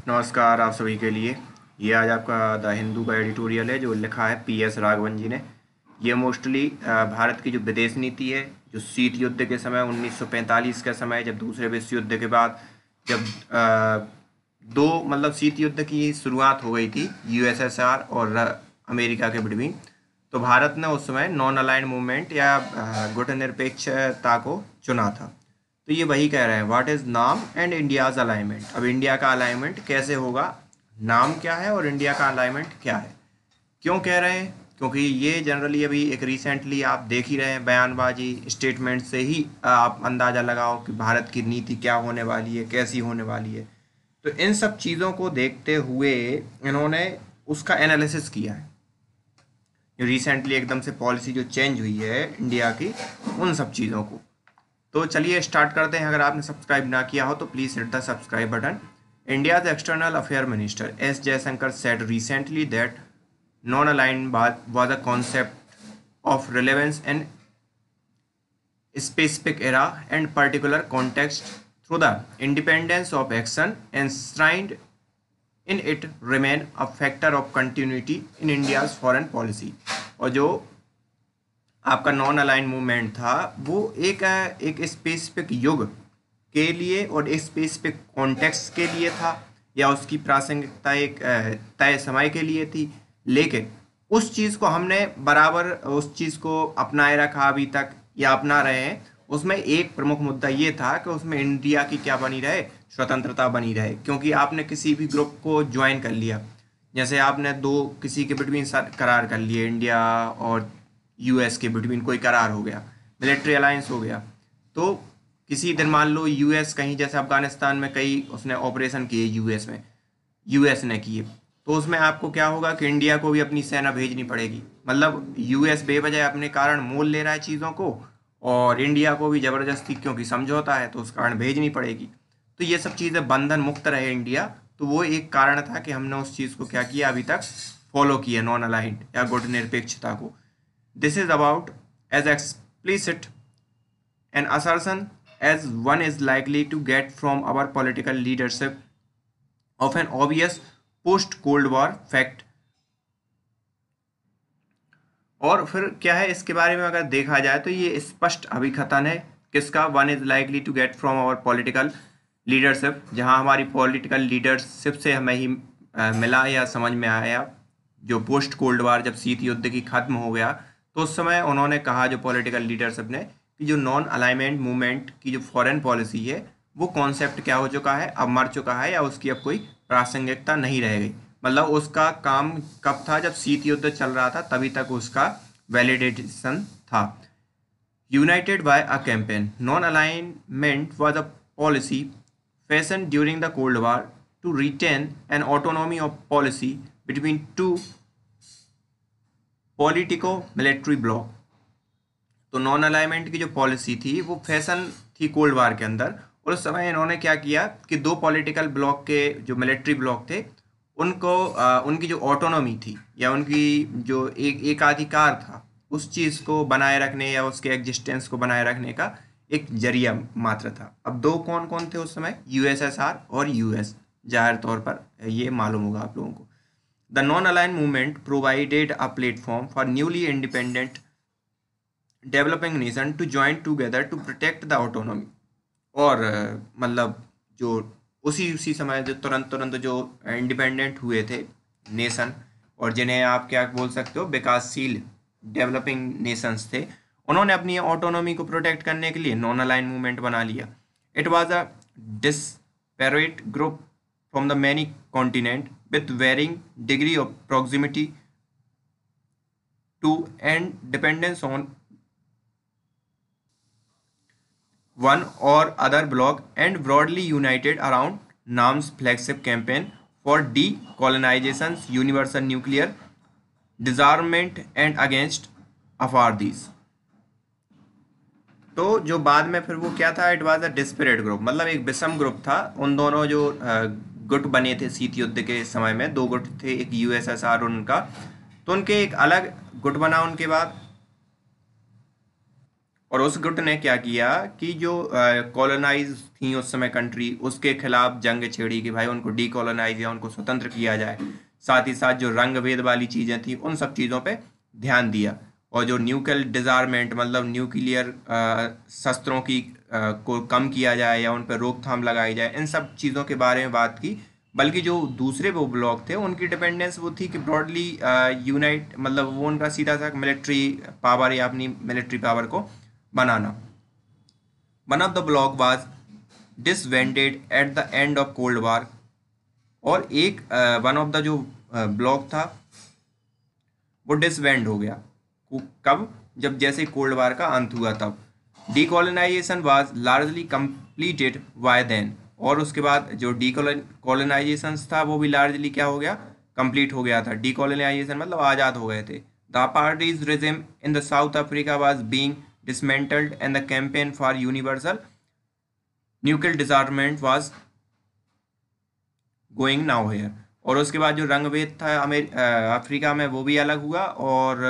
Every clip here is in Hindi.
नमस्कार आप सभी के लिए। ये आज आपका द हिंदू का एडिटोरियल है जो लिखा है पीएस राघवन जी ने। ये मोस्टली भारत की जो विदेश नीति है, जो शीत युद्ध के समय 1945 के समय, जब दूसरे विश्व युद्ध के बाद जब दो मतलब शीत युद्ध की शुरुआत हो गई थी यूएसएसआर और अमेरिका के बिटवीन, तो भारत ने उस समय नॉन अलाइंड मूवमेंट या गुटनिरपेक्षता को चुना था। तो ये वही कह रहे हैं, व्हाट इज नाम एंड इंडियाज अलाइनमेंट। अब इंडिया का अलाइनमेंट कैसे होगा, नाम क्या है और इंडिया का अलाइनमेंट क्या है। क्यों कह रहे हैं? क्योंकि ये जनरली अभी एक रिसेंटली आप देख ही रहे हैं, बयानबाजी स्टेटमेंट से ही आप अंदाज़ा लगाओ कि भारत की नीति क्या होने वाली है, कैसी होने वाली है। तो इन सब चीज़ों को देखते हुए इन्होंने उसका एनालिसिस किया है, जो रिसेंटली एकदम से पॉलिसी जो चेंज हुई है इंडिया की, उन सब चीज़ों को। तो चलिए स्टार्ट करते हैं। अगर आपने सब्सक्राइब ना किया हो तो please hit the subscribe button. India's External Affairs Minister S. Jaishankar said recently that non-aligned was a concept of relevance in specific era and particular context through the independence of action enshrined in it remain a factor of continuity in India's foreign policy। और जो आपका नॉन अलाइन मूवमेंट था वो एक स्पेसिफिक युग के लिए और एक स्पेसिफिक कॉन्टेक्स्ट के लिए था, या उसकी प्रासंगिकता एक तय समय के लिए थी। लेकिन उस चीज़ को हमने बराबर उस चीज़ को अपनाए रखा अभी तक या अपना रहे हैं। उसमें एक प्रमुख मुद्दा ये था कि उसमें इंडिया की क्या बनी रहे, स्वतंत्रता बनी रहे। क्योंकि आपने किसी भी ग्रुप को ज्वाइन कर लिया, जैसे आपने दो किसी के बिटवीन करार कर लिए, इंडिया और यूएस के बिटवीन कोई करार हो गया, मिलिट्री अलायंस हो गया। तो किसी दिन मान लो यूएस कहीं, जैसे अफगानिस्तान में कई उसने ऑपरेशन किए यूएस ने किए, तो उसमें आपको क्या होगा कि इंडिया को भी अपनी सेना भेजनी पड़ेगी। मतलब यूएस बेवजह अपने कारण मोल ले रहा है चीज़ों को, और इंडिया को भी ज़बरदस्ती क्योंकि समझौता है तो उस कारण भेजनी पड़ेगी। तो ये सब चीज़ें बंधन मुक्त रहे इंडिया, तो वो एक कारण था कि हमने उस चीज़ को क्या किया, अभी तक फॉलो किया नॉन अलाइंड या गुटनिरपेक्षता को। This is about as explicit an assertion as one is likely to get from our political leadership of an obvious post-Cold War fact। और फिर क्या है इसके बारे में अगर देखा जाए तो ये स्पष्ट अभिकथन है किसका, one is likely to get from our political leadership, जहां हमारी पॉलिटिकल लीडरशिप से हमें ही मिला या समझ में आया। जो पोस्ट कोल्ड वार जब शीत युद्ध की खत्म हो गया, तो उस समय उन्होंने कहा जो पॉलिटिकल लीडरशिप ने, कि जो नॉन अलाइनमेंट मूवमेंट की जो फॉरेन पॉलिसी है वो कॉन्सेप्ट क्या हो चुका है, अब मर चुका है, या उसकी अब कोई प्रासंगिकता नहीं रह गई। मतलब उसका काम कब था, जब शीत युद्ध चल रहा था तभी तक उसका वैलिडेशन था। United by a campaign, non alignment was a policy fashion during the cold war to retain an autonomy of policy between two politico military bloc. तो नॉन अलाइनमेंट की जो पॉलिसी थी वो फैशन थी कोल्ड वार के अंदर, और उस समय इन्होंने क्या किया कि दो पॉलिटिकल ब्लॉक के जो मिलिट्री ब्लॉक थे उनको उनकी जो ऑटोनॉमी थी या उनकी जो एक एकाधिकार था, उस चीज़ को बनाए रखने या उसके एग्जिस्टेंस को बनाए रखने का एक जरिया मात्र था। अब दो कौन कौन थे उस समय, यूएसएसआर और यूएस, जाहिर तौर पर ये मालूम होगा आप लोगों को। The non-aligned movement provided a platform for newly independent developing nation to join together to protect the autonomy। और मतलब जो उसी समय जो तुरंत जो इंडिपेंडेंट हुए थे नेशन, और जिन्हें आप क्या बोल सकते हो, विकासशील डेवलपिंग नेशंस थे, उन्होंने अपनी ऑटोनॉमी को प्रोटेक्ट करने के लिए नॉन अलाइन मूवमेंट बना लिया। It was a disparate group from the many continent with varying degree of proximity to and dependence on one or other bloc, and broadly united around NAM's flagship campaign for decolonization, universal nuclear disarmament and against अफारदीस। तो जो बाद में फिर वो क्या था, it was a desperate group, मतलब एक विषम ग्रुप था। उन दोनों जो गुट बने थे शीत युद्ध के समय में, दो गुट थे, एक यूएसएसआर और उनका, तो उनके एक अलग गुट बना उनके बाद, और उस गुट ने क्या किया कि जो कॉलोनाइज थी उस समय कंट्री, उसके खिलाफ जंग छेड़ी कि भाई उनको डीकॉलोनाइज या उनको स्वतंत्र किया जाए। साथ ही साथ जो रंग भेद वाली चीज़ें थी उन सब चीज़ों पे ध्यान दिया। और जो न्यूक्लियर डिजार्मेंट मतलब न्यूक्लियर शस्त्रों की को कम किया जाए या उन पर रोकथाम लगाई जाए, इन सब चीज़ों के बारे में बात की। बल्कि जो दूसरे वो ब्लॉक थे उनकी डिपेंडेंस वो थी कि ब्रॉडली यूनाइट मतलब वो उनका सीधा सा मिलिट्री पावर या अपनी मिलिट्री पावर को बनाना। One of the bloc was disbanded at the end of cold war. और एक वन ऑफ द जो ब्लॉक था वो डिसबैंड हो गया। कब? जब जैसे कोल्ड वार का अंत हुआ तब। Decolonisation was largely completed by then. और उसके बाद जो डीकोलोनाइजेशन था वो भी लार्जली क्या हो गया? कंप्लीट हो गया था। डीकोलोनाइजेशन मतलब आज़ाद हो गए थे। The apartheid regime in the South Africa was being dismantled and the campaign for universal nuclear disarmament was going now here। और उसके बाद जो रंग भेद था अफ्रीका में वो भी अलग हुआ। और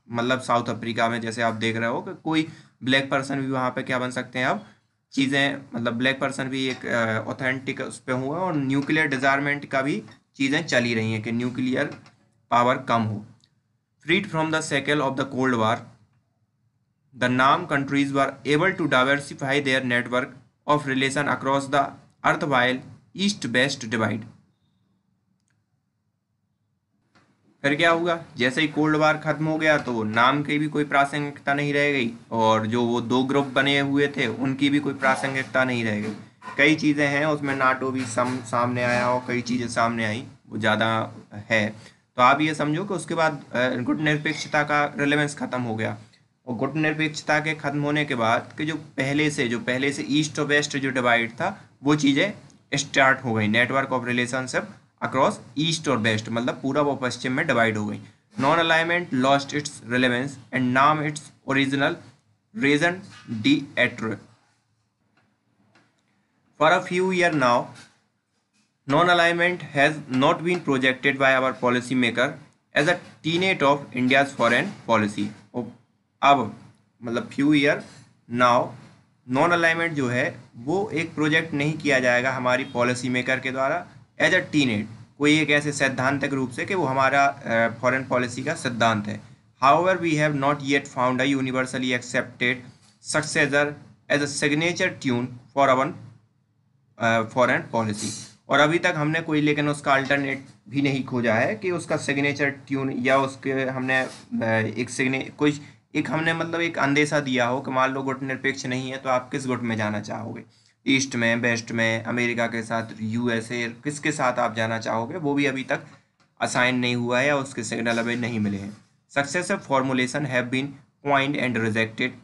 मतलब साउथ अफ्रीका में जैसे आप देख रहे हो कि कोई ब्लैक पर्सन भी वहाँ पे क्या बन सकते हैं अब चीज़ें, मतलब ब्लैक पर्सन भी एक ऑथेंटिक उस पर हुआ। और न्यूक्लियर डिजार्मेंट का भी चीज़ें चली रही हैं कि न्यूक्लियर पावर कम हो। Freed from the shackles of the cold War, the NAM countries were able to diversify their network of relation across the erstwhile east west divide. फिर क्या हुआ? जैसे ही कोल्ड वार खत्म हो गया तो नाम की भी कोई प्रासंगिकता नहीं रह गई, और जो वो दो ग्रुप बने हुए थे उनकी भी कोई प्रासंगिकता नहीं रह गई। कई चीज़ें हैं उसमें, नाटो भी सामने आया और कई चीज़ें सामने आई, वो ज़्यादा है। तो आप ये समझो कि उसके बाद गुटनिरपेक्षता का रिलेवेंस खत्म हो गया। और गुटनिरपेक्षता के खत्म होने के बाद कि जो पहले से ईस्ट और वेस्ट जो डिवाइड था वो चीज़ें स्टार्ट हो गई। Network of relationship across east और वेस्ट मतलब पूरा वो पश्चिम में डिवाइड हो गई। Non alignment lost its relevance and NAM its original raison d'être. For a few year now non-alignment has not been projected by our policy maker as a tenet of India's foreign policy। अब मतलब few year now non alignment जो है वो एक प्रोजेक्ट नहीं किया जाएगा हमारी पॉलिसी मेकर के द्वारा एज अ टीनेट, कोई एक ऐसे सैद्धांतिक रूप से कि वो हमारा फॉरेन पॉलिसी का सिद्धांत है। However we have not yet found a universally accepted successor as a signature tune for our foreign policy. और अभी तक हमने कोई लेकिन उसका अल्टरनेट भी नहीं खोजा है कि उसका सिग्नेचर ट्यून या उसके हमने एक हमने मतलब एक अंदेशा दिया हो कि मान लो गुट निरपेक्ष नहीं है तो आप किस गुट में जाना चाहोगे, ईस्ट में, वेस्ट में, अमेरिका के साथ, यूएसए, किसके साथ आप जाना चाहोगे, वो भी अभी तक असाइन नहीं हुआ है या उसके सिग्नल अभी नहीं मिले हैं। Successive formulation have been coined and rejected.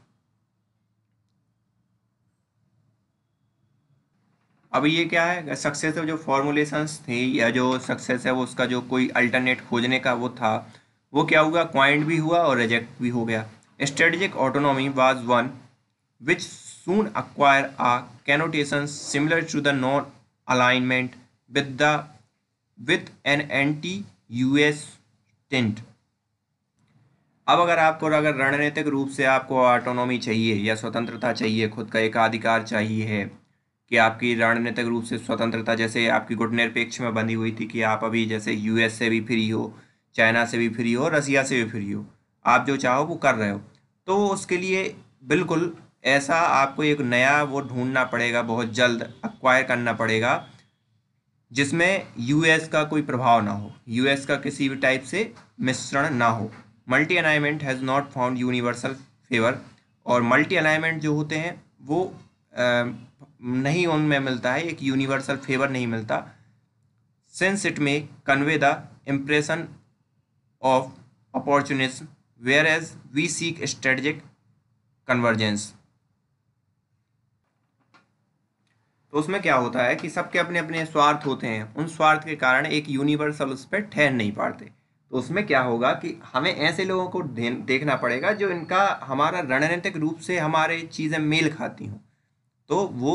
अब ये क्या है? सक्सेसिव जो फॉर्मुलेशंस थे या जो सक्सेस है वो उसका जो कोई अल्टरनेट खोजने का वो था, वो क्या हुआ? क्वाइंड भी हुआ और रिजेक्ट भी हो गया। Strategic autonomy was one which soon acquire a connotation similar to the non-alignment with an anti-US tint। अब अगर रणनीतिक रूप से आपको ऑटोनॉमी चाहिए या स्वतंत्रता चाहिए, खुद का एकाधिकार चाहिए है कि आपकी रणनीतिक रूप से स्वतंत्रता, जैसे आपकी गुटनिरपेक्ष में बंधी हुई थी कि आप अभी जैसे यूएस से भी फ्री हो, चाइना से भी फ्री हो, रसिया से भी फ्री हो, आप जो चाहो वो कर रहे हो, तो उसके लिए बिल्कुल ऐसा आपको एक नया वो ढूंढना पड़ेगा, बहुत जल्द एक्वायर करना पड़ेगा जिसमें यूएस का कोई प्रभाव ना हो, यूएस का किसी भी टाइप से मिश्रण ना हो। Multi alignment has not found universal favour. और मल्टी अलाइनमेंट जो होते हैं वो नहीं उनमें मिलता है, एक यूनिवर्सल फेवर नहीं मिलता। Since it may convey the impression of opportunism whereas we seek strategic convergence. तो उसमें क्या होता है कि सबके अपने अपने स्वार्थ होते हैं, उन स्वार्थ के कारण एक यूनिवर्सल उस पर ठहर नहीं पाते। तो उसमें क्या होगा कि हमें ऐसे लोगों को देखना पड़ेगा जो इनका हमारा रणनीतिक रूप से हमारे चीज़ें मेल खाती हों। तो वो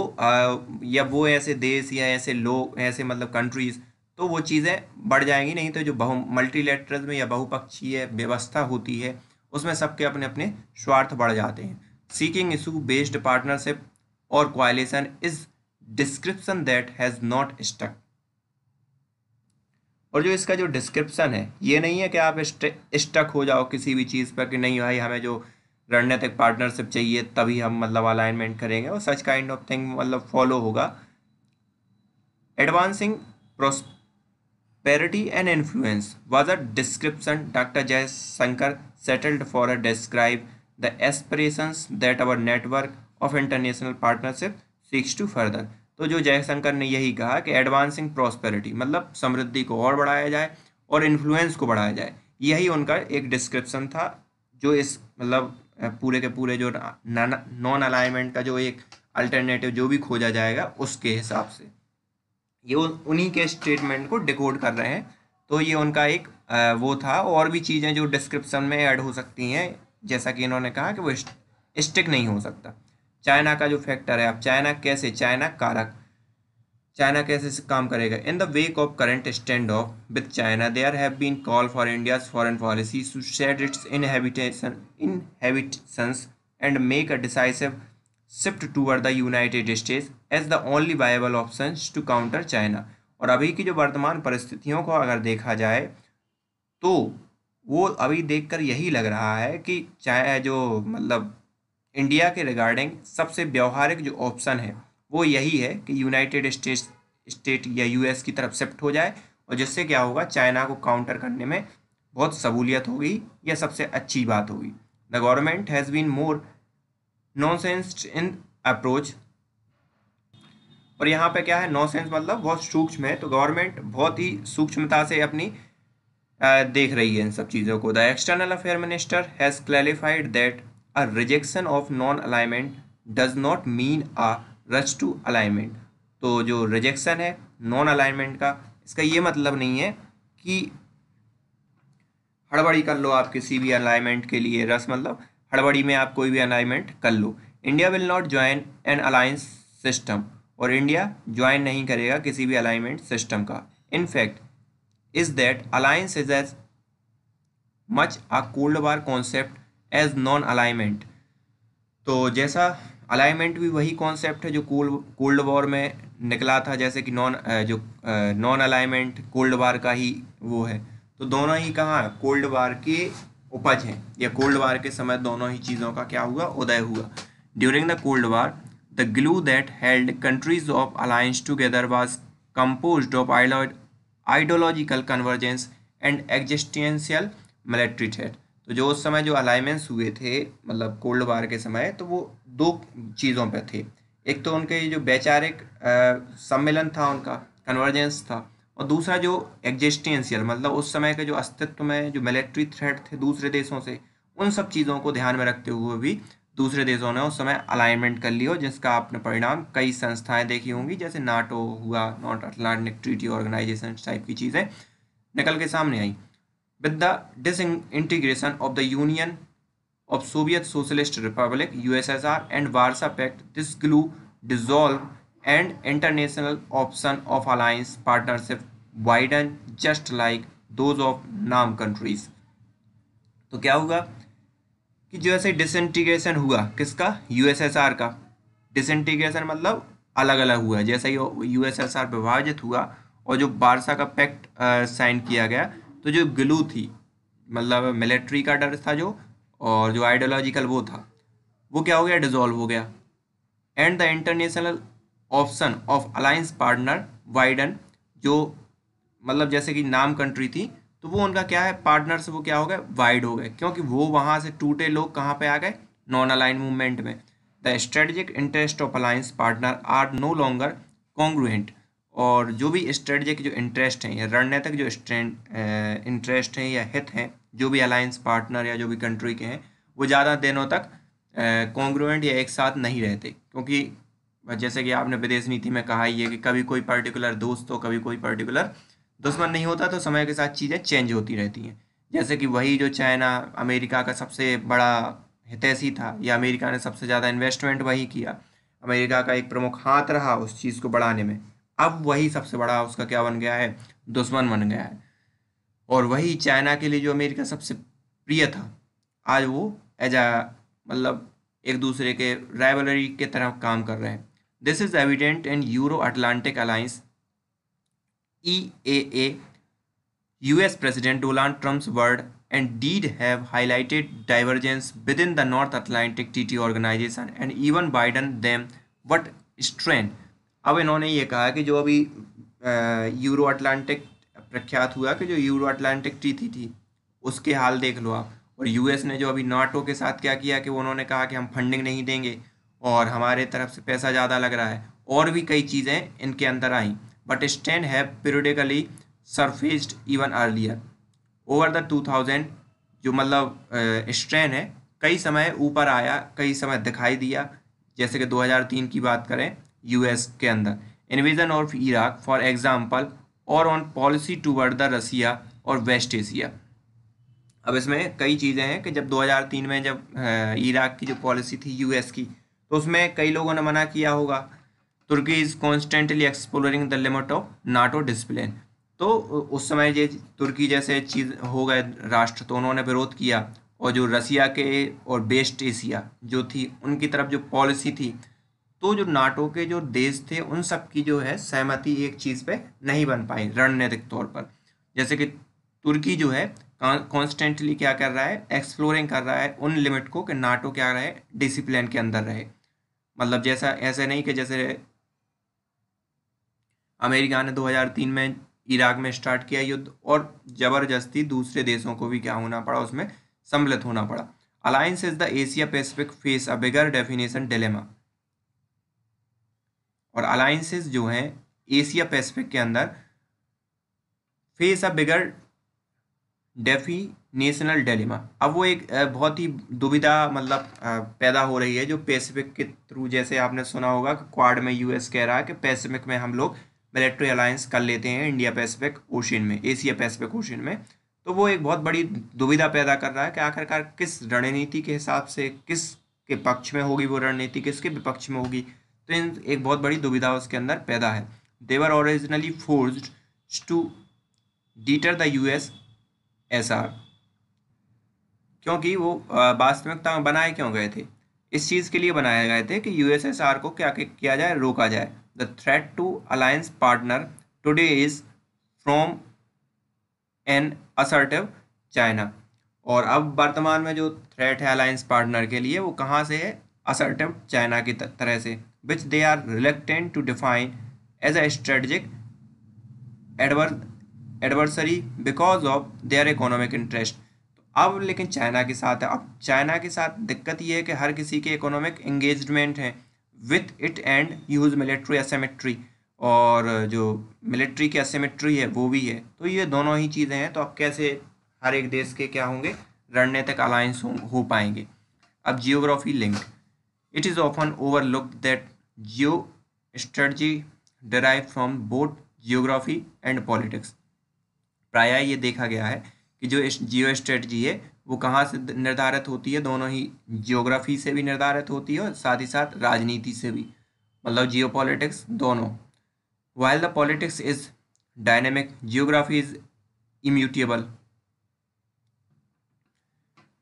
या वो ऐसे देश या ऐसे लोग, ऐसे मतलब कंट्रीज, तो वो चीज़ें बढ़ जाएंगी। नहीं तो जो मल्टीलेटरल में या बहुपक्षीय व्यवस्था होती है उसमें सबके अपने अपने स्वार्थ बढ़ जाते हैं। seeking issue based partnership or coalition is description that has not stuck। और जो इसका जो डिस्क्रिप्शन है ये नहीं है कि आप स्टक हो जाओ किसी भी चीज़ पर कि नहीं भाई हमें जो रणनीतिक पार्टनरशिप चाहिए तभी हम मतलब अलाइनमेंट करेंगे और सच काइंड ऑफ थिंग मतलब फॉलो होगा। Advancing prosperity and influence was a description Dr. Jaishankar settled for a describe the aspirations that our network of international partnership seeks to further। तो जो जयशंकर ने यही कहा कि एडवांसिंग प्रॉस्पेरिटी मतलब समृद्धि को और बढ़ाया जाए और इन्फ्लुएंस को बढ़ाया जाए, यही उनका एक डिस्क्रिप्शन था जो इस मतलब पूरे के पूरे जो नॉन अलाइनमेंट का जो एक अल्टरनेटिव जो भी खोजा जाएगा उसके हिसाब से ये उन्हीं के स्टेटमेंट को डिकोड कर रहे हैं। तो ये उनका एक वो था। और भी चीज़ें जो डिस्क्रिप्शन में ऐड हो सकती हैं जैसा कि इन्होंने कहा कि वो स्टिक नहीं हो सकता। चाइना का जो फैक्टर है, अब चाइना कैसे, चाइना कारक, चाइना कैसे काम करेगा। In the wake of current stand off with China there have been call for India's foreign policy to shed its inhibitions and make a decisive shift toward the United States as the only viable option to counter China. और अभी की जो वर्तमान परिस्थितियों को अगर देखा जाए तो वो अभी देखकर यही लग रहा है कि चाहे जो मतलब इंडिया के रिगार्डिंग सबसे व्यवहारिक जो ऑप्शन है वो यही है कि यूनाइटेड स्टेट या यूएस की तरफ शिफ्ट हो जाए और जिससे क्या होगा चाइना को काउंटर करने में बहुत सहूलियत होगी या सबसे अच्छी बात होगी। The government has been more nonsense in approach. और यहाँ पे क्या है, नॉनसेंस मतलब बहुत सूक्ष्म है, तो गवर्नमेंट बहुत ही सूक्ष्मता से अपनी देख रही है इन सब चीज़ों को। The external affair minister has clarified that a rejection of non alignment does not mean a rush to alignment. तो जो रिजेक्शन है नॉन अलाइनमेंट का, इसका ये मतलब नहीं है कि हड़बड़ी कर लो आप किसी भी अलाइनमेंट के लिए। रस मतलब हड़बड़ी में आप कोई भी अलाइनमेंट कर लो। India will not join an alliance system, और इंडिया ज्वाइन नहीं करेगा किसी भी अलाइनमेंट सिस्टम का। In fact is that alliance is as much a cold war concept as non alignment. तो जैसा अलाइनमेंट भी वही कॉन्सेप्ट है जो कोल्ड वॉर में निकला था, जैसे कि नॉन अलाइनमेंट कोल्ड वार का ही वो है। तो दोनों ही कहाँ कोल्ड वार के उपज हैं, या कोल्ड वार के समय दोनों ही चीज़ों का क्या हुआ, उदय हुआ। During the cold War the glue that held countries of alliance together was composed of ideological convergence and existential military threat. तो जो उस समय जो अलाइमेंस हुए थे मतलब कोल्ड वार के समय, तो वो दो चीज़ों पे थे। एक तो उनके जो वैचारिक सम्मेलन था, उनका कन्वर्जेंस था, और दूसरा जो एग्जिस्टेंशियल मतलब उस समय के जो अस्तित्व में जो मिलिट्री थ्रेट थे दूसरे देशों से, उन सब चीज़ों को ध्यान में रखते हुए भी दूसरे देशों ने उस समय अलाइनमेंट कर लिया, जिसका आपने परिणाम कई संस्थाएं देखी होंगी, जैसे नाटो हुआ, North Atlantic Treaty Organization type की चीज़ें निकल के सामने आई। With the disintegration of the Union of Soviet Socialist Republic (USSR) and Warsaw Pact, this glue dissolved and international option of alliance partnership widened just like those of NAM countries। तो क्या हुआ कि जैसे डिसइंटीग्रेशन हुआ किसका, यूएसएसआर का। डिसइंटीग्रेशन मतलब अलग अलग हुआ, जैसे ही यूएसएसआर विभाजित हुआ और जो वार्सा का पैक्ट साइन किया गया, तो जो ग्लू थी मतलब मिलिट्री का डर था जो, और जो आइडियोलॉजिकल वो था, वो क्या हो गया, डिसॉल्व हो गया। And the international option of alliance partner widen, जो मतलब जैसे कि नाम कंट्री थी तो वो उनका क्या है पार्टनर से वो क्या हो गए, वाइड हो गए, क्योंकि वो वहाँ से टूटे लोग कहाँ पे आ गए, नॉन अलाइन मूवमेंट में। The strategic interest of alliance partner are no longer congruent. और जो भी स्ट्रेटजिक जो इंटरेस्ट हैं या रणनीतिक जो इंटरेस्ट हैं या हित हैं जो भी अलायंस पार्टनर या जो भी कंट्री के हैं, वो ज़्यादा दिनों तक कॉन्ग्रुएंट या एक साथ नहीं रहते, क्योंकि जैसे कि आपने विदेश नीति में कहा ही है कि कभी कोई पर्टिकुलर दोस्त तो कभी कोई पर्टिकुलर दुश्मन नहीं होता, तो समय के साथ चीज़ें चेंज होती रहती हैं। जैसे कि वही जो चाइना अमेरिका का सबसे बड़ा हितैषी था, या अमेरिका ने सबसे ज़्यादा इन्वेस्टमेंट वही किया, अमेरिका का एक प्रमुख हाथ रहा उस चीज़ को बढ़ाने में, अब वही सबसे बड़ा उसका क्या बन गया है, दुश्मन बन गया है। और वही चाइना के लिए जो अमेरिका सबसे प्रिय था, आज वो एज मतलब एक दूसरे के राइवलरी के तरफ काम कर रहे हैं। This is evident in euro Atlantic alliance EAA. US President Donald Trump's word and deed have highlighted divergence within the North Atlantic Treaty Organization and even Biden them what strain. अब इन्होंने ये कहा कि जो अभी यूरो अटलांटिक प्रख्यात हुआ कि जो यूरो अटलांटिक ट्रीटी थी उसके हाल देख लो आप, और यूएस ने जो अभी नाटो के साथ क्या किया कि उन्होंने कहा कि हम फंडिंग नहीं देंगे और हमारे तरफ से पैसा ज़्यादा लग रहा है, और भी कई चीज़ें इनके अंदर आई, but stand have periodically surfaced even earlier over the 2000। जो मतलब स्ट्रेन है कई समय ऊपर आया, कई समय दिखाई दिया, जैसे कि 2003 की बात करें यूएस के अंदर invasion of Iraq for example, और on policy toward the Russia और वेस्ट एशिया। अब इसमें कई चीज़ें हैं कि जब 2003 में जब इराक की जो पॉलिसी थी यूएस की, तो उसमें कई लोगों ने मना किया होगा। Turkey is constantly exploring the limit of NATO discipline. तो उस समय ये तुर्की जैसे चीज़ हो गए राष्ट्र, तो उन्होंने विरोध किया, और जो रसिया के और वेस्ट एशिया जो थी उनकी तरफ जो पॉलिसी थी, तो जो नाटो के जो देश थे उन सब की जो है सहमति एक चीज़ पे नहीं बन पाई रणनीतिक तौर पर। जैसे कि तुर्की जो है कॉन्स्टेंटली क्या कर रहा है, एक्सप्लोरिंग कर रहा है उन लिमिट को कि नाटो क्या रहे, डिसिप्लिन के अंदर रहे। मतलब जैसा ऐसे नहीं कि जैसे अमेरिका ने 2003 में इराक में स्टार्ट किया युद्ध, और ज़बरदस्ती दूसरे देशों को भी क्या होना पड़ा, उसमें सम्मिलित होना पड़ा। Alliance is the Asia Pacific face a bigger definition dilemma. और अलायंसेस जो हैं एशिया पैसिफिक के अंदर फेस अ बिगर डेफिनेशनल डिलेमा। अब वो एक बहुत ही दुविधा मतलब पैदा हो रही है जो पैसिफिक के थ्रू, जैसे आपने सुना होगा कि क्वाड में यूएस कह रहा है कि पैसिफिक में हम लोग मिलिट्री अलायंस कर लेते हैं इंडिया पैसिफिक ओशन में, एशिया पैसिफिक ओशन में। तो वो एक बहुत बड़ी दुविधा पैदा कर रहा है कि आखिरकार किस रणनीति के हिसाब से किस के पक्ष में होगी वो रणनीति, किसके विपक्ष में होगी। तो एक बहुत बड़ी दुविधा उसके अंदर पैदा है। They were originally forced to deter the USSR, क्योंकि वो वास्तविकता में बनाए क्यों गए थे, इस चीज़ के लिए बनाए गए थे कि USSR को क्या किया जाए, रोका जाए। The threat to alliance partner today is from an assertive China. और अब वर्तमान में जो थ्रेट है अलायंस पार्टनर के लिए वो कहाँ से है, असर्टिव चाइना की तरह से, which they are reluctant to define as a strategic adversary because of their economic interest. तो अब लेकिन चाइना के साथ है, अब चाइना के साथ दिक्कत ये है कि हर किसी के इकोनॉमिक एंगेजमेंट है with it and use military asymmetry, और जो मिलिट्री की असिमेट्री है वो भी है। तो ये दोनों ही चीज़ें हैं, तो अब कैसे हर एक देश के क्या होंगे, रणनीतिक अलायंस हो पाएंगे। अब geography link, it is often overlooked that Jio strategy derive from both geography and politics. प्रायः ये देखा गया है कि जो जियो स्ट्रेटजी है वो कहाँ से निर्धारित होती है, दोनों ही जियोग्राफी से भी निर्धारित होती है और साथ ही साथ राजनीति से भी, मतलब जियो पॉलिटिक्स दोनों। While the politics is dynamic, geography is immutable.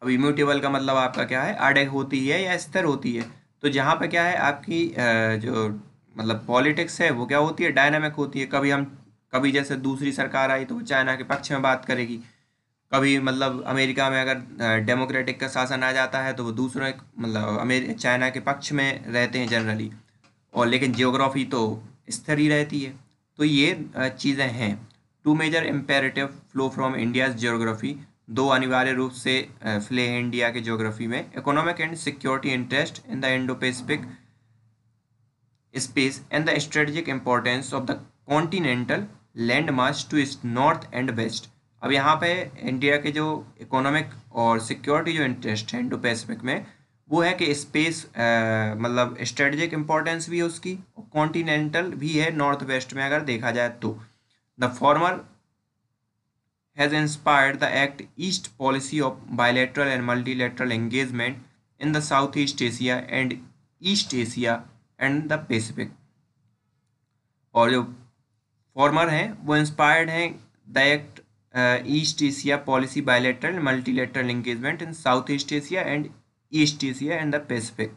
अब इम्यूटेबल का मतलब आपका क्या है, अड़े होती है या स्थिर होती है। तो जहाँ पे क्या है आपकी जो मतलब पॉलिटिक्स है वो क्या होती है, डायनामिक होती है। कभी जैसे दूसरी सरकार आई तो वो चाइना के पक्ष में बात करेगी, कभी मतलब अमेरिका में अगर डेमोक्रेटिक का शासन आ जाता है तो वो दूसरे मतलब चाइना के पक्ष में रहते हैं जनरली, और लेकिन जियोग्राफी तो स्थिर ही रहती है। तो ये चीज़ें हैं। Two major imperative flow from India's geography, दो अनिवार्य रूप से फ्ले हैं इंडिया के ज्योग्राफी में। Economic and security interest in the Indo Pacific space and the strategic importance of the continental land mass to east north and west. अब यहाँ पे इंडिया के जो इकोनॉमिक और सिक्योरिटी जो इंटरेस्ट है इंडो पैसिफिक में, वो है कि स्पेस मतलब स्ट्रेटेजिक इंपॉर्टेंस भी है उसकी, और कॉन्टिनेंटल भी है नॉर्थ वेस्ट में अगर देखा जाए तो। The former has inspired the act east policy of bilateral and multilateral engagement in the south east Asia and east Asia and the Pacific. और जो फॉर्मर हैं वो इंस्पायर्ड हैं the act east Asia policy bilateral multilateral engagement in south east Asia and east Asia and the Pacific.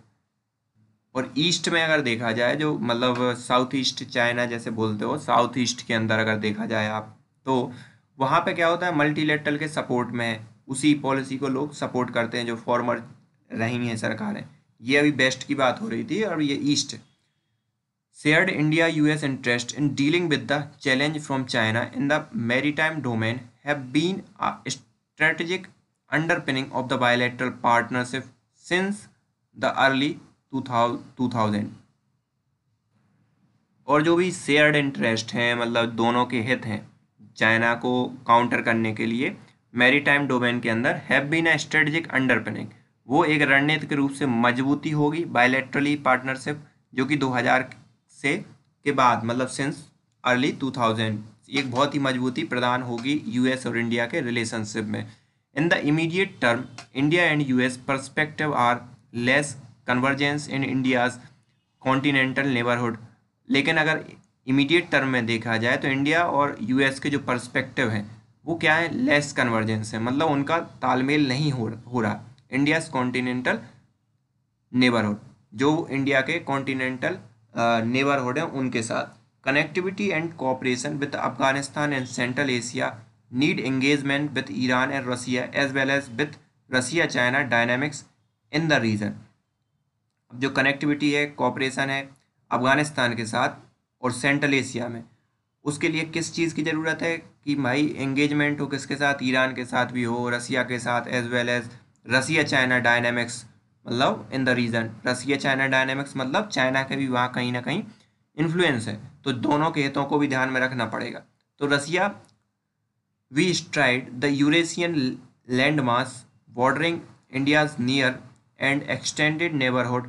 और ईस्ट में अगर देखा जाए, जो मतलब साउथ ईस्ट चाइना जैसे बोलते हो, साउथ ईस्ट के अंदर अगर देखा जाए आप, तो वहाँ पे क्या होता है, मल्टीलेटरल के सपोर्ट में है, उसी पॉलिसी को लोग सपोर्ट करते हैं जो फॉर्मर रही हैं सरकारें। ये अभी बेस्ट की बात हो रही थी। और ये east shared India-US interest in dealing with the challenge from China in the maritime domain have been a strategic underpinning of the bilateral partnership since the early 2000। और जो भी शेयर्ड इंटरेस्ट हैं, मतलब दोनों के हित हैं चाइना को काउंटर करने के लिए मैरीटाइम डोमेन के अंदर, have been a strategic underpinning, वो एक रणनीतिक रूप से मजबूती होगी बायलैटरली पार्टनरशिप, जो कि 2000 से के बाद, मतलब सिंस अर्ली 2000 एक बहुत ही मजबूती प्रदान होगी यूएस और इंडिया के रिलेशनशिप में। In the immediate term India and US perspective are less convergence in India's continental neighbourhood. लेकिन अगर इमीडिएट टर्म में देखा जाए तो इंडिया और यूएस के जो पर्सपेक्टिव हैं वो क्या है, लेस कन्वर्जेंस है, मतलब उनका तालमेल नहीं हो रहा इंडियाज कॉन्टिनेंटल नेबरहुड, जो इंडिया के कॉन्टिनेंटल नेबरहुड हैं उनके साथ। Connectivity and cooperation with Afghanistan and Central Asia need engagement with Iran and Russia as well as with Russia China dynamics in the region. अब जो कनेक्टिविटी है, कोऑपरेशन है अफगानिस्तान के साथ और सेंट्रल एशिया में, उसके लिए किस चीज़ की ज़रूरत है कि भाई एंगेजमेंट हो किसके साथ, ईरान के साथ भी हो, रसिया के साथ, as well as Russia China dynamics, मतलब in the region. Russia China dynamics मतलब चाइना के भी वहाँ कहीं ना कहीं इन्फ्लुएंस है, तो दोनों के हितों को भी ध्यान में रखना पड़ेगा। तो Russia bestrides the Eurasian land mass bordering India's near and extended neighbourhood.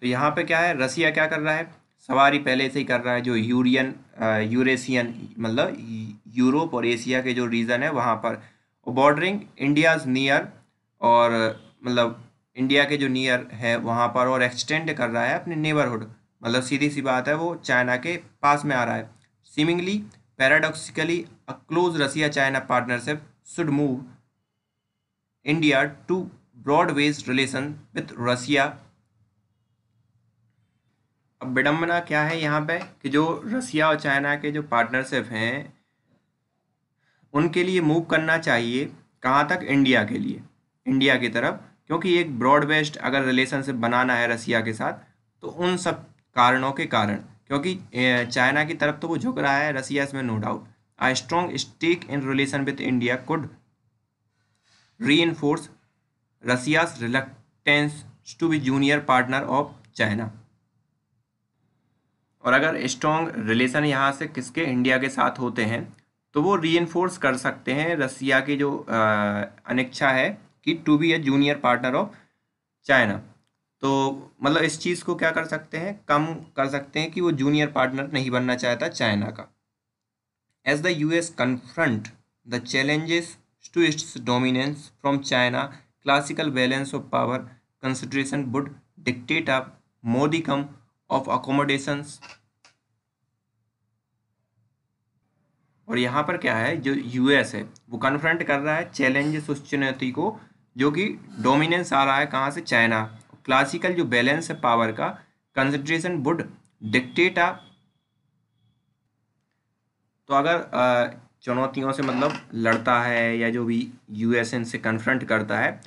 तो यहाँ पे क्या है, रसिया क्या कर रहा है, सवारी पहले से ही कर रहा है जो यूरेशियन मतलब यूरोप और एशिया के जो रीजन है वहाँ पर, बॉर्डरिंग इंडियाज नियर, और मतलब इंडिया के जो नियर है वहाँ पर, और एक्सटेंड कर रहा है अपने नेबरहुड, मतलब सीधी सी बात है वो चाइना के पास में आ रहा है। Seemingly paradoxically a close Russia China partnership should move India to broad based relation with Russia. अब विडम्बना क्या है यहाँ पे कि जो रसिया और चाइना के जो पार्टनरशिप हैं उनके लिए मूव करना चाहिए कहाँ तक, इंडिया के लिए, इंडिया की तरफ, क्योंकि एक ब्रॉड बेस्ड अगर रिलेशनशिप बनाना है रसिया के साथ तो उन सब कारणों के कारण, क्योंकि चाइना की तरफ तो वो झुक रहा है, रसिया इसमें no doubt. A strong stake in relation with India could reinforce Russia's reluctance to be junior partner of China. और अगर स्ट्रॉन्ग रिलेशन यहाँ से किसके, इंडिया के साथ होते हैं, तो वो रीइंफोर्स कर सकते हैं रसिया की जो अनिच्छा है कि to be a junior partner of China. तो मतलब इस चीज़ को क्या कर सकते हैं, कम कर सकते हैं कि वो जूनियर पार्टनर नहीं बनना चाहता चाइना का। As the US confront the challenges to its dominance from China classical balance of power consideration would dictate a modicum of accommodations. और यहाँ पर क्या है, जो यूएस है वो कन्फ्रंट कर रहा है चैलेंजेस, उस चुनौती को जो कि डोमिनेंस आ रहा है कहाँ से, चाइना। क्लासिकल जो बैलेंस है पावर का, कंसिडरेशन वुड डिक्टेट आ, तो अगर चुनौतियों से मतलब लड़ता है या जो भी यूएस इनसे कन्फ्रंट करता है,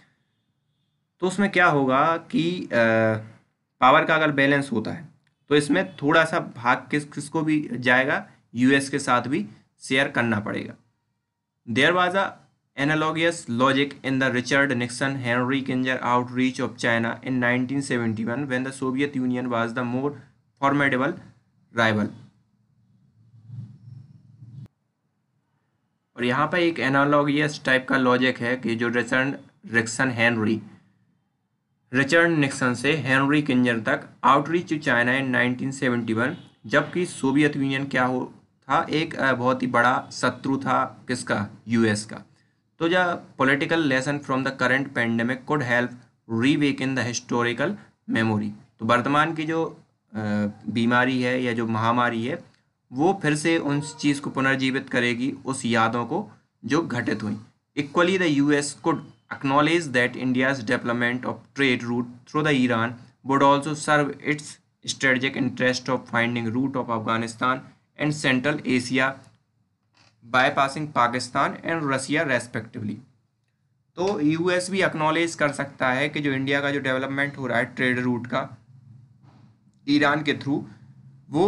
तो उसमें क्या होगा कि पावर का अगर बैलेंस होता है तो इसमें थोड़ा सा भाग किसको भी जाएगा, यूएस के साथ भी शेयर करना पड़ेगा। There was a analogous logic in the Richard Nixon Henry Kissinger outreach of China in 1971 when the Soviet Union was the more formidable rival. और यहाँ पर एक एनालॉगियस टाइप का लॉजिक है कि जो रिचर्ड निक्सन से हेनरी किंजर तक आउटरीच टू चाइना इन 1971, जबकि सोवियत यूनियन क्या हो था, एक बहुत ही बड़ा शत्रु था किसका, यूएस का। तो जो political lesson from the current pandemic could help reawaken the historical memory. तो वर्तमान की जो बीमारी है या जो महामारी है वो फिर से उस चीज़ को पुनर्जीवित करेगी, उस यादों को जो घटित हुई। Equally the US could acknowledge that India's development of trade route through the Iran would also serve its strategic interest of finding route of Afghanistan and Central Asia bypassing Pakistan and Russia respectively. तो यूएस भी एक्नॉलेज कर सकता है कि जो इंडिया का जो डेवलपमेंट हो रहा है ट्रेड रूट का ईरान के थ्रू, वो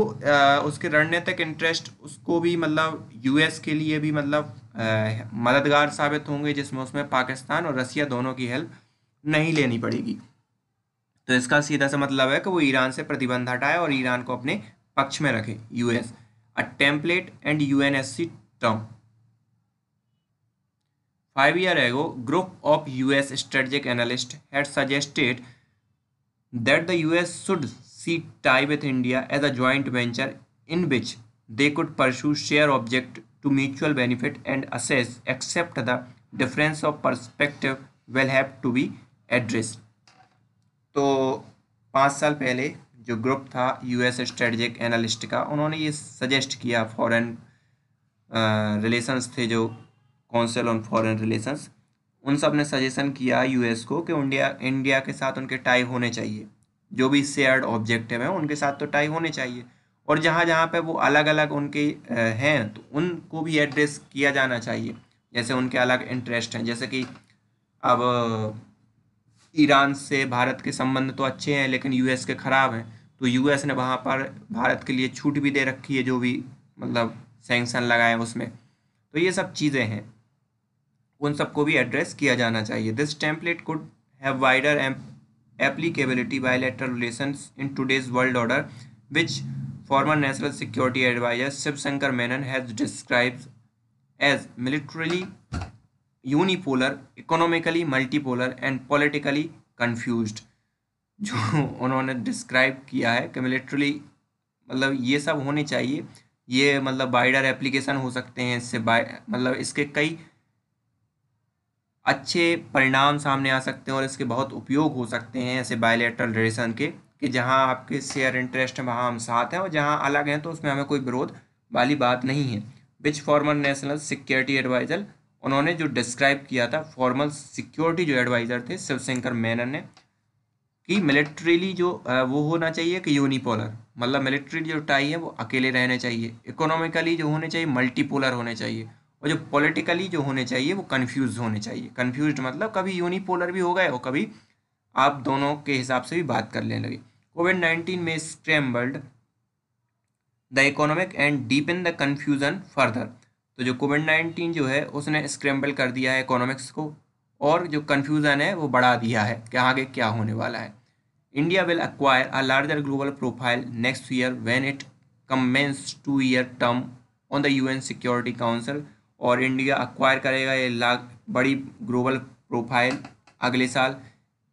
उसके रणनीतिक इंटरेस्ट उसको भी मतलब यूएस के लिए भी मतलब मददगार साबित होंगे, जिसमें उसमें पाकिस्तान और रसिया दोनों की हेल्प नहीं लेनी पड़ेगी। तो इसका सीधा सा मतलब है कि वो ईरान से प्रतिबंध हटाए और ईरान को अपने पक्ष में रखे। US a template and UNSC term 5 years ago, group of US strategic analysts had suggested that the US should see tie with India as a joint venture in which they could pursue share object to mutual benefit and assess except the difference of perspective will have to be addressed। तो 5 साल पहले जो ग्रुप था यूएस स्ट्रेटजिक एनालिस्ट का, उन्होंने ये सजेस्ट किया, फॉरेन रिलेशंस थे जो काउंसिल ऑन फॉरेन रिलेशंस, उन सब ने सजेशन किया यूएस को कि इंडिया के साथ उनके टाई होने चाहिए, जो भी शेयर्ड ऑब्जेक्टिव हैं उनके साथ तो टाई होने चाहिए, और जहाँ जहाँ पे वो अलग अलग उनके हैं तो उनको भी एड्रेस किया जाना चाहिए। जैसे उनके अलग इंटरेस्ट हैं, जैसे कि अब ईरान से भारत के संबंध तो अच्छे हैं लेकिन यूएस के ख़राब हैं, तो यूएस ने वहाँ पर भारत के लिए छूट भी दे रखी है, जो भी मतलब सैंक्शन लगाए उसमें। तो ये सब चीज़ें हैं, उन सबको भी एड्रेस किया जाना चाहिए। This template could have wider applicability bilateral relations in today's world order, which former National Security Advisor Shiv Shankar Menon has described as militarily unipolar, economically multipolar and politically confused। जो उन्होंने डिस्क्राइब किया है कि मिलिट्रली मतलब ये सब होने चाहिए, ये मतलब वाइडर एप्लीकेशन हो सकते हैं इससे, मतलब इसके कई अच्छे परिणाम सामने आ सकते हैं और इसके बहुत उपयोग हो सकते हैं ऐसे बायलैटरल रिलेशन के, कि जहां आपके शेयर इंटरेस्ट हैं वहां हम साथ हैं, और जहां अलग हैं तो उसमें हमें कोई विरोध वाली बात नहीं है। विच फॉर्मर नेशनल सिक्योरिटी एडवाइजर, उन्होंने जो डिस्क्राइब किया था फॉर्मल सिक्योरिटी जो एडवाइजर थे शिवशंकर मेनन ने, कि मिलिट्रीली जो वो होना चाहिए कि यूनिपोलर, मतलब मिलिट्री जो टाई है वो अकेले रहने चाहिए, इकोनॉमिकली जो होने चाहिए मल्टीपोलर होने चाहिए, और जो पॉलिटिकली जो होने चाहिए वो कन्फ्यूज होने चाहिए। कन्फ्यूज मतलब कभी यूनिपोलर भी हो गए और कभी आप दोनों के हिसाब से भी बात कर लेने लगे। कोविड-19 में scrambled the economic and deepen the confusion further. तो जो कोविड-19 जो है उसने स्क्रैम्बल कर दिया है इकोनॉमिक्स को, और जो कन्फ्यूज़न है वो बढ़ा दिया है कि आगे क्या होने वाला है। India will acquire a larger global profile next year when it commences 2 year term on the UN Security Council. और इंडिया एक्वायर करेगा ये बड़ी ग्लोबल प्रोफाइल अगले साल,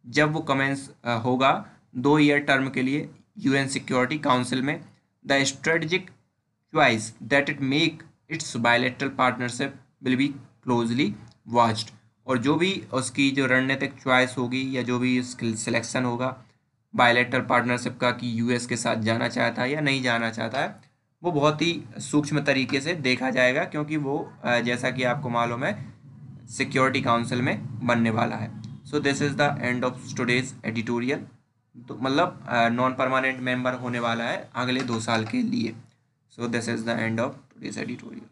जब वो कमेंस होगा 2 year टर्म के लिए यूएन सिक्योरिटी काउंसिल में। The strategic choice that it make it's bilateral partnership will be closely watched. और जो भी उसकी जो रणनीतिक चॉइस होगी या जो भी उसकी सिलेक्शन होगा बायलैटरल पार्टनरशिप का, कि यूएस के साथ जाना चाहता है या नहीं जाना चाहता है, वो बहुत ही सूक्ष्म तरीके से देखा जाएगा, क्योंकि वो जैसा कि आपको मालूम है सिक्योरिटी काउंसिल में बनने वाला है। So this is the end of today's editorial. तो मतलब नॉन परमानेंट मेंबर होने वाला है अगले 2 साल के लिए। So this is the end of today's editorial.